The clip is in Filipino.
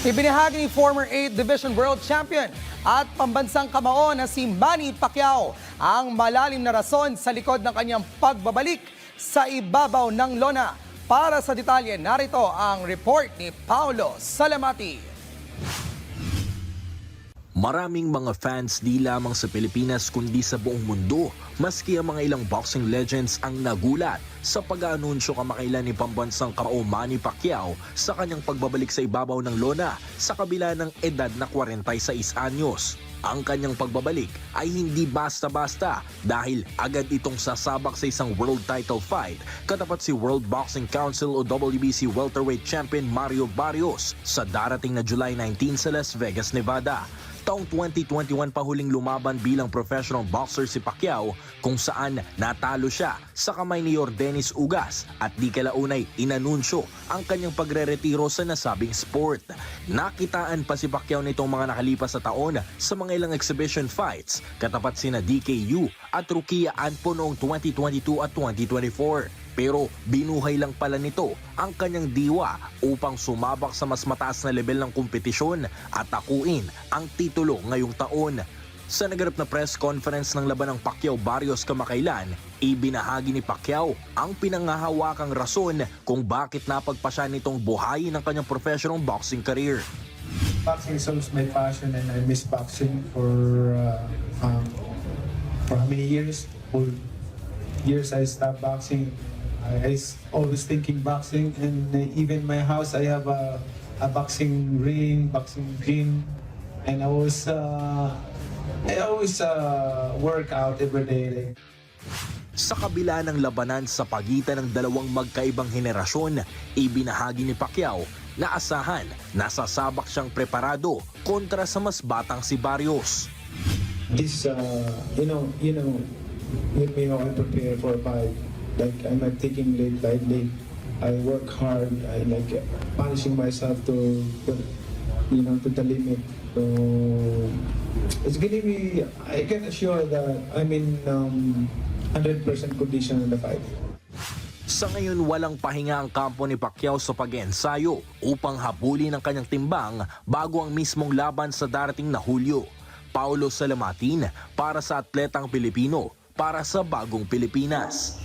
Ibinahagi ni former 8th Division World Champion at pambansang kamao na si Manny Pacquiao ang malalim na rason sa likod ng kanyang pagbabalik sa ibabaw ng lona. Para sa detalye, narito ang report ni Paulo Salamati. Maraming mga fans di lamang sa Pilipinas kundi sa buong mundo, maski ang mga ilang boxing legends ang nagulat sa pag-aanunsyo kamakailan ni pambansang kamao Manny Pacquiao sa kanyang pagbabalik sa ibabaw ng lona sa kabila ng edad na 46 anyos. Ang kanyang pagbabalik ay hindi basta-basta dahil agad itong sasabak sa isang world title fight katapat si World Boxing Council o WBC welterweight champion Mario Barrios sa darating na July 19 sa Las Vegas, Nevada. Taong 2021 pa huling lumaban bilang professional boxer si Pacquiao kung saan natalo siya sa kamay ni Yordenis Ugas at di kalaunay inanunsyo ang kanyang pagre-retiro sa nasabing sport. Nakitaan pa si Pacquiao nitong mga nakalipas sa taon sa mga ilang exhibition fights katapat sina DKU at Rukia Anpo noong 2022 at 2024. Pero binuhay lang pala nito ang kanyang diwa upang sumabak sa mas mataas na level ng kompetisyon at takuin ang titulo ngayong taon. Sa naganap na press conference ng laban ng Pacquiao Barrios kamakailan, ibinahagi ni Pacquiao ang pinangahawakang rason kung bakit napagpasya nitong buhayin ang kanyang professional boxing career. Boxing is my passion and I miss boxing for how many years? For years I stopped boxing. I always thinking boxing, and even my house I have a boxing ring, boxing gym, and I always work out every day. Sa kabila ng labanan sa pagitan ng dalawang magkaibang henerasyon, ibinahagi ni Pacquiao na asahan na sasabak siyang preparado kontra sa mas batang si Barrios. This, you know, with me how I prepare for a fight. Like I'm not taking it lightly. I work hard. I like punishing myself to the limit. So it's gonna be. I can assure that I'm in 100% condition in the fight. Sa ngayon, walang pahinga ang kampo ni Pacquiao sa pag-ensayo upang habulin ang kanyang timbang bago ang mismong laban sa darating na Hulyo. Paulo Salamatin para sa Atletang Pilipino, para sa Bagong Pilipinas.